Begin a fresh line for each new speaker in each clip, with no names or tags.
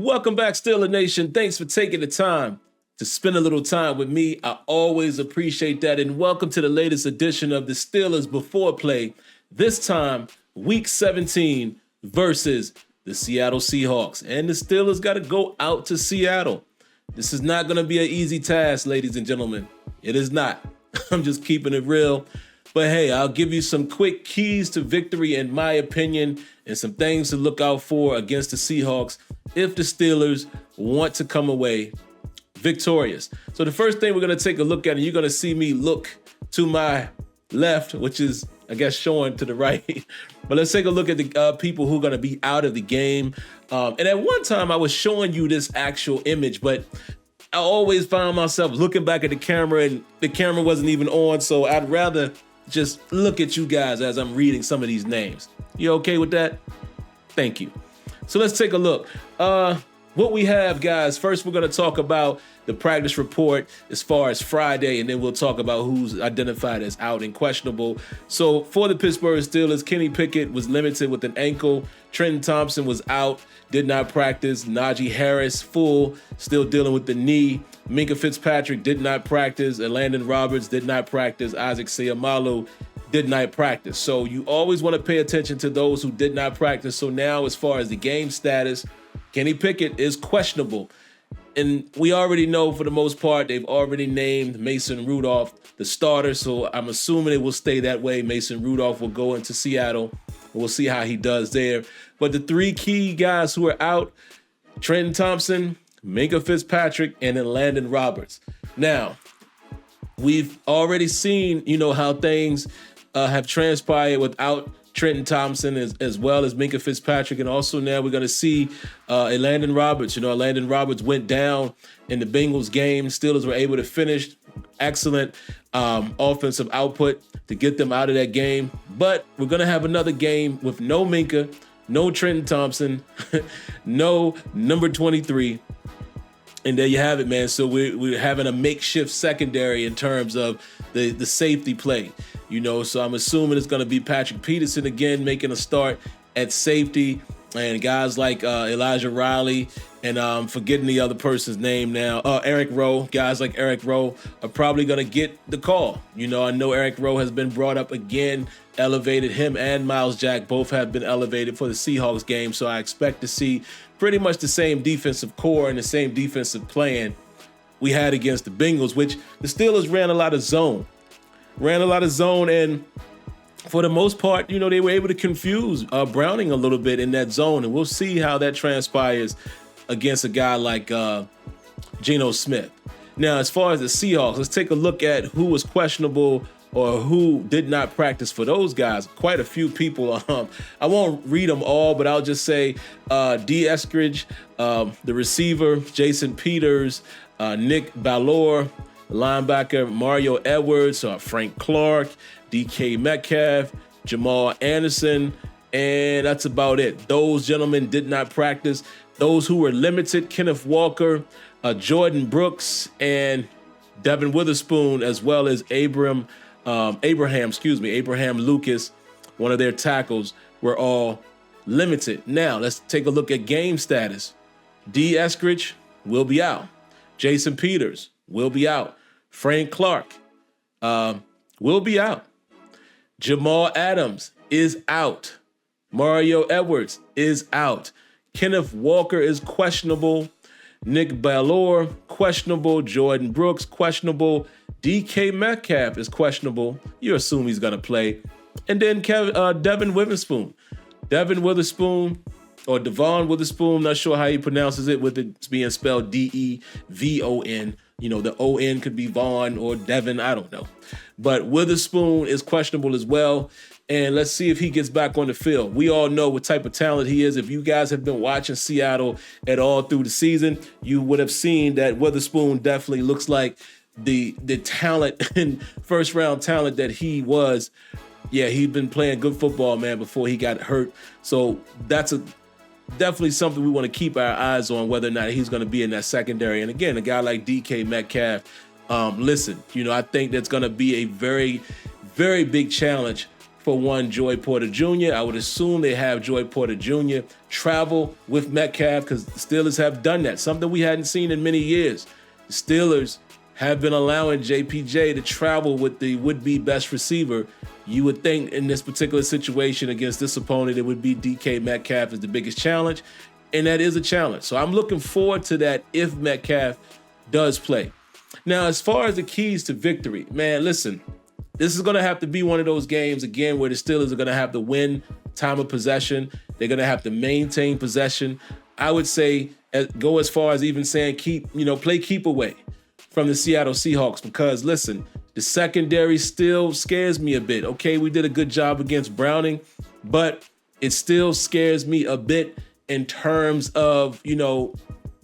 Welcome back, Steeler Nation. Thanks for taking the time to spend a little time with me. I always appreciate that. And welcome to the latest edition of the Steelers Before Play. This time, Week 17 versus the Seattle Seahawks. And the Steelers got to go out to Seattle. This is not going to be an easy task, ladies and gentlemen. It is not. I'm just keeping it real. But hey, I'll give you some quick keys to victory in my opinion and some things to look out for against the Seahawks if the Steelers want to come away victorious. So the first thing we're going to take a look at, and you're going to see me look to my left, which is, I guess, showing to the right. But let's take a look at the people who are going to be out of the game. And at one time, I was showing you this actual image, but I always found myself looking back at the camera, and the camera wasn't even on. So I'd rather just look at you guys as I'm reading some of these names. You okay with that? Thank you. So let's take a look. What we have, guys, first we're going to talk about the practice report as far as Friday, and then we'll talk about who's identified as out and questionable. So for the Pittsburgh Steelers, Kenny Pickett was limited with an ankle. Trenton Thompson was out, did not practice. Najee Harris, full, still dealing with the knee. Minkah Fitzpatrick did not practice. And Landon Roberts did not practice. Isaac Seumalo did not practice. So you always want to pay attention to those who did not practice. So now as far as the game status, Kenny Pickett is questionable. And we already know for the most part, they've already named Mason Rudolph the starter. So I'm assuming it will stay that way. Mason Rudolph will go into Seattle. We'll see how he does there. But the three key guys who are out, Trenton Thompson, Minkah Fitzpatrick, and then Landon Roberts. Now, we've already seen, how things have transpired without Trenton Thompson as well as Minkah Fitzpatrick. And also now we're going to see a Landon Roberts. Landon Roberts went down in the Bengals game. Steelers were able to finish. Excellent offensive output to get them out of that game. But we're going to have another game with no Minkah, no Trenton Thompson, no number 23. And there you have it, man. So we're having a makeshift secondary in terms of the safety play. So I'm assuming it's going to be Patrick Peterson again making a start at safety, and guys like Elijah Riley and I'm forgetting the other person's name now. Eric Rowe. Guys like Eric Rowe are probably going to get the call. I know Eric Rowe has been brought up again, elevated. Him and Miles Jack both have been elevated for the Seahawks game. So I expect to see pretty much the same defensive core and the same defensive plan we had against the Bengals, which the Steelers ran a lot of zone. And for the most part, they were able to confuse Browning a little bit in that zone. And we'll see how that transpires against a guy like Geno Smith. Now, as far as the Seahawks, let's take a look at who was questionable or who did not practice for those guys. Quite a few people. I won't read them all, but I'll just say D. Eskridge, the receiver, Jason Peters, Nick Ballore, linebacker Mario Edwards, Frank Clark, DK Metcalf, Jamal Anderson, and that's about it. Those gentlemen did not practice. Those who were limited, Kenneth Walker, Jordan Brooks, and Devin Witherspoon, as well as Abraham Lucas, one of their tackles, were all limited. Now, let's take a look at game status. D. Eskridge will be out. Jason Peters will be out. Frank Clark will be out. Jamal Adams is out. Mario Edwards is out. Kenneth Walker is questionable. Nick Ballore, questionable. Jordan Brooks, questionable. DK Metcalf is questionable. You assume he's going to play. And then Devin Witherspoon. Devin Witherspoon, or Devon Witherspoon, not sure how he pronounces it, with it being spelled D-E-V-O-N. The O-N could be Vaughn or Devin, I don't know. But Witherspoon is questionable as well. And let's see if he gets back on the field. We all know what type of talent he is. If you guys have been watching Seattle at all through the season, you would have seen that Witherspoon definitely looks like the talent and first-round talent that he was. Yeah, he'd been playing good football, man, before he got hurt. So that's definitely something we want to keep our eyes on, whether or not he's going to be in that secondary. And again, a guy like DK Metcalf, listen, I think that's going to be a very, very big challenge for one, Joy Porter Jr. I would assume they have Joy Porter Jr. travel with Metcalf because the Steelers have done that, something we hadn't seen in many years. The Steelers have been allowing JPJ to travel with the would-be best receiver. You would think in this particular situation against this opponent, it would be DK Metcalf as the biggest challenge, and that is a challenge. So I'm looking forward to that if Metcalf does play. Now, as far as the keys to victory, man, listen, this is going to have to be one of those games, again, where the Steelers are going to have to win time of possession. They're going to have to maintain possession. I would say go as far as even saying play keep away from the Seattle Seahawks because, listen, the secondary still scares me a bit. Okay, we did a good job against Browning, but it still scares me a bit in terms of,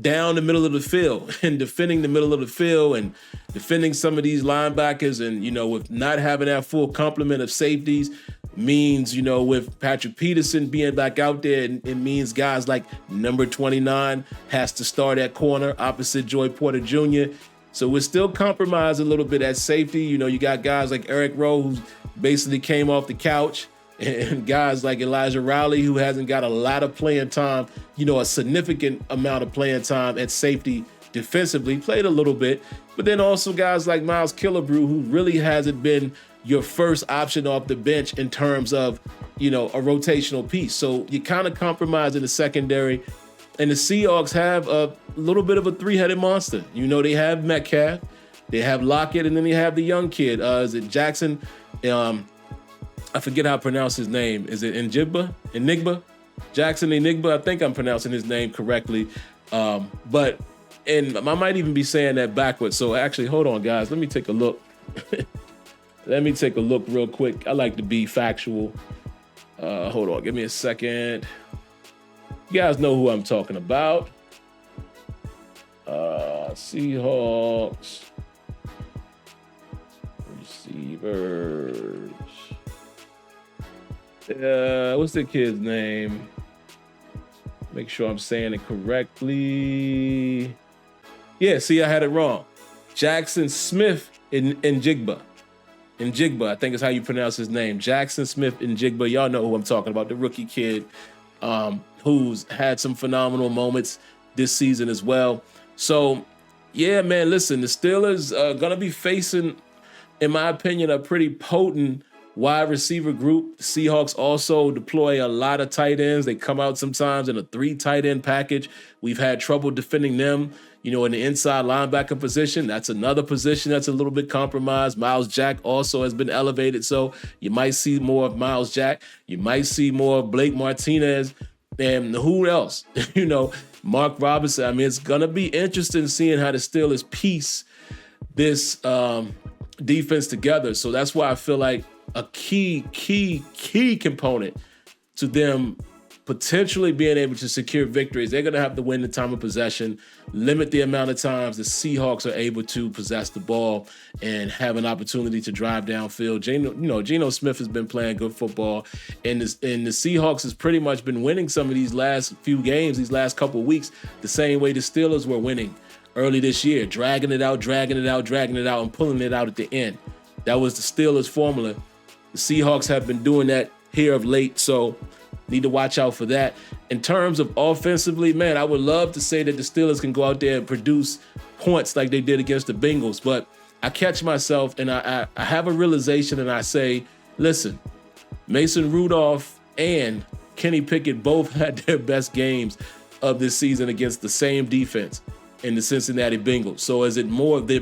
down the middle of the field and defending the middle of the field and defending some of these linebackers and, with not having that full complement of safeties means, with Patrick Peterson being back out there, it means guys like number 29 has to start at corner opposite Joy Porter Jr. So we're still compromised a little bit at safety. You got guys like Eric Rowe, who basically came off the couch, and guys like Elijah Rowley, who hasn't got a lot of playing time, a significant amount of playing time at safety defensively, played a little bit. But then also guys like Miles Killebrew, who really hasn't been your first option off the bench in terms of, a rotational piece. So you kind of compromise in the secondary. And the Seahawks have a little bit of a three-headed monster. They have Metcalf, they have Lockett, and then they have the young kid. Is it Jackson? I forget how to pronounce his name. Is it Enigba? Jackson Enigba? I think I'm pronouncing his name correctly. But I might even be saying that backwards. So actually, hold on, guys. Let me take a look. Let me take a look real quick. I like to be factual. Hold on. Give me a second. You guys know who I'm talking about. Seahawks. Receivers. What's the kid's name? Make sure I'm saying it correctly. Yeah, see, I had it wrong. Jackson Smith Njigba. Njigba, I think is how you pronounce his name. Jackson Smith Njigba. Y'all know who I'm talking about, the rookie kid who's had some phenomenal moments this season as well. So, yeah, man, listen, the Steelers are going to be facing, in my opinion, a pretty potent wide receiver group. The Seahawks also deploy a lot of tight ends. They come out sometimes in a 3 tight end package. We've had trouble defending them, in the inside linebacker position. That's another position that's a little bit compromised. Miles Jack also has been elevated. So you might see more of Miles Jack. You might see more of Blake Martinez. And who else? Mark Robinson. I mean, it's going to be interesting seeing how the Steelers piece this defense together. So that's why I feel like a key component to them potentially being able to secure victories, they're going to have to win the time of possession, limit the amount of times the Seahawks are able to possess the ball and have an opportunity to drive downfield. Geno Smith has been playing good football, and the Seahawks has pretty much been winning some of these last few games, these last couple of weeks, the same way the Steelers were winning early this year, dragging it out, and pulling it out at the end. That was the Steelers' formula. The Seahawks have been doing that here of late, so need to watch out for that. In terms of offensively, man, I would love to say that the Steelers can go out there and produce points like they did against the Bengals, but I catch myself and I have a realization and I say, listen, Mason Rudolph and Kenny Pickett both had their best games of this season against the same defense in the Cincinnati Bengals. So is it more of the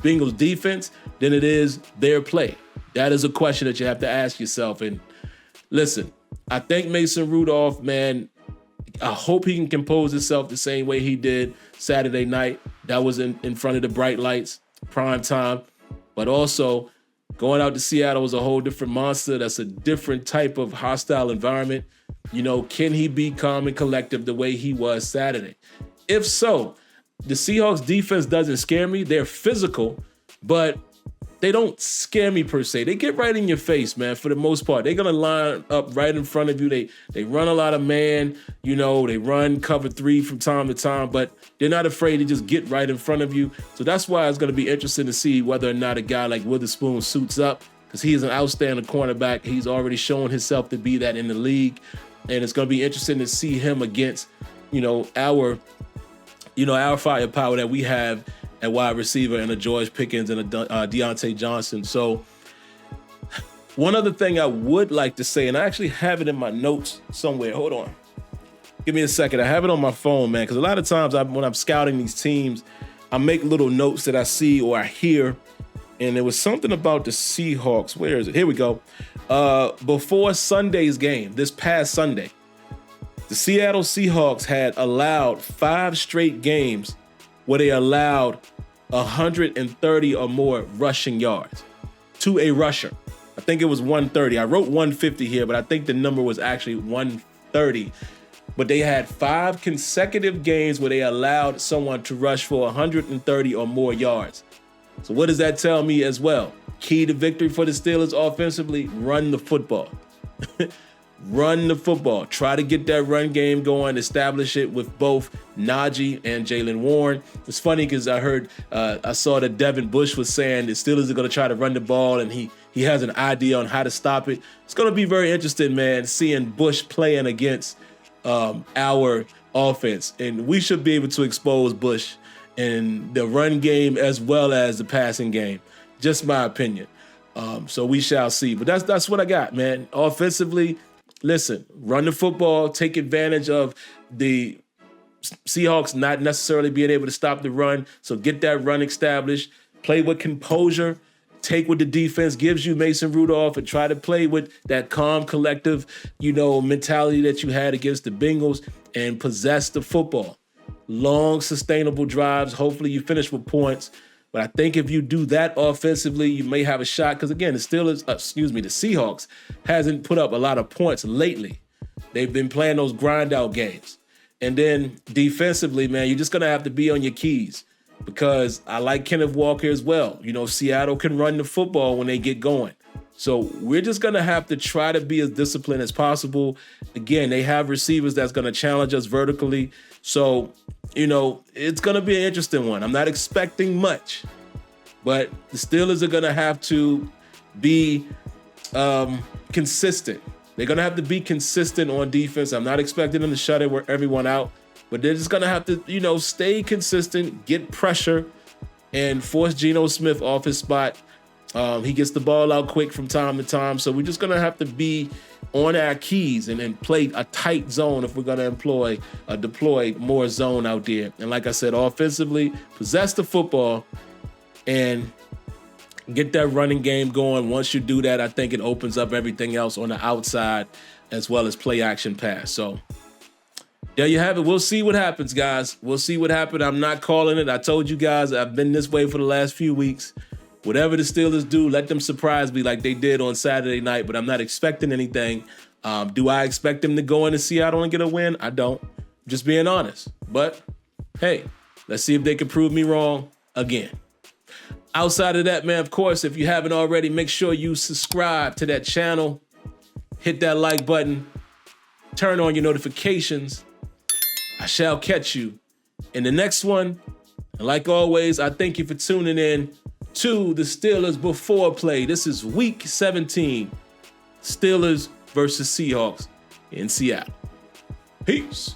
Bengals defense than it is their play? That is a question that you have to ask yourself. And listen, I think Mason Rudolph, man, I hope he can compose himself the same way he did Saturday night. That was in front of the bright lights, prime time. But also, going out to Seattle was a whole different monster. That's a different type of hostile environment. Can he be calm and collective the way he was Saturday? If so, the Seahawks defense doesn't scare me. They're physical, but they don't scare me per se. They get right in your face, man, for the most part. They're going to line up right in front of you. They run a lot of man, they run cover 3 from time to time, but they're not afraid to just get right in front of you. So that's why it's going to be interesting to see whether or not a guy like Witherspoon suits up. because he is an outstanding cornerback. He's already shown himself to be that in the league, and it's going to be interesting to see him against, our firepower that we have at wide receiver and a George Pickens and a Deontay Johnson. So one other thing I would like to say, and I actually have it in my notes somewhere. Hold on. Give me a second. I have it on my phone, man, because a lot of times when I'm scouting these teams, I make little notes that I see or I hear, and there was something about the Seahawks. Where is it? Here we go. Before Sunday's game, this past Sunday, the Seattle Seahawks had allowed 5 straight games where they allowed 130 or more rushing yards to a rusher. I think it was 130. I wrote 150 here, but I think the number was actually 130. But they had 5 consecutive games where they allowed someone to rush for 130 or more yards. So what does that tell me as well? Key to victory for the Steelers offensively, run the football. Run the football. Try to get that run game going, establish it with both Najee and Jaylen Warren. It's funny because I saw that Devin Bush was saying the Steelers are going to try to run the ball, and he has an idea on how to stop it. It's going to be very interesting, man, seeing Bush playing against our offense. And we should be able to expose Bush in the run game as well as the passing game. Just my opinion. So we shall see. But that's what I got, man. Offensively, listen, run the football, take advantage of the Seahawks not necessarily being able to stop the run. So get that run established, play with composure, take what the defense gives you, Mason Rudolph, and try to play with that calm, collective, mentality that you had against the Bengals and possess the football. Long, sustainable drives. Hopefully you finish with points. But I think if you do that offensively, you may have a shot. Because again, the Seahawks hasn't put up a lot of points lately. They've been playing those grind out games. And then defensively, man, you're just going to have to be on your keys. Because I like Kenneth Walker as well. Seattle can run the football when they get going. So we're just going to have to try to be as disciplined as possible. Again, they have receivers that's going to challenge us vertically. So, it's going to be an interesting one. I'm not expecting much, but the Steelers are going to have to be consistent. They're going to have to be consistent on defense. I'm not expecting them to shut everyone out, but they're just going to have to, stay consistent, get pressure, and force Geno Smith off his spot. He gets the ball out quick from time to time. So we're just going to have to be on our keys and play a tight zone if we're going to deploy more zone out there. And like I said, offensively, possess the football and get that running game going. Once you do that, I think it opens up everything else on the outside as well as play action pass. So there you have it. We'll see what happens, guys. We'll see what happens. I'm not calling it. I told you guys I've been this way for the last few weeks. Whatever the Steelers do, let them surprise me like they did on Saturday night, but I'm not expecting anything. Do I expect them to go into Seattle and get a win? I don't. Just being honest. But, hey, let's see if they can prove me wrong again. Outside of that, man, of course, if you haven't already, make sure you subscribe to that channel. Hit that like button. Turn on your notifications. I shall catch you in the next one. And like always, I thank you for tuning in to the Steelers Before Play. This is Week 17. Steelers versus Seahawks in Seattle. Peace.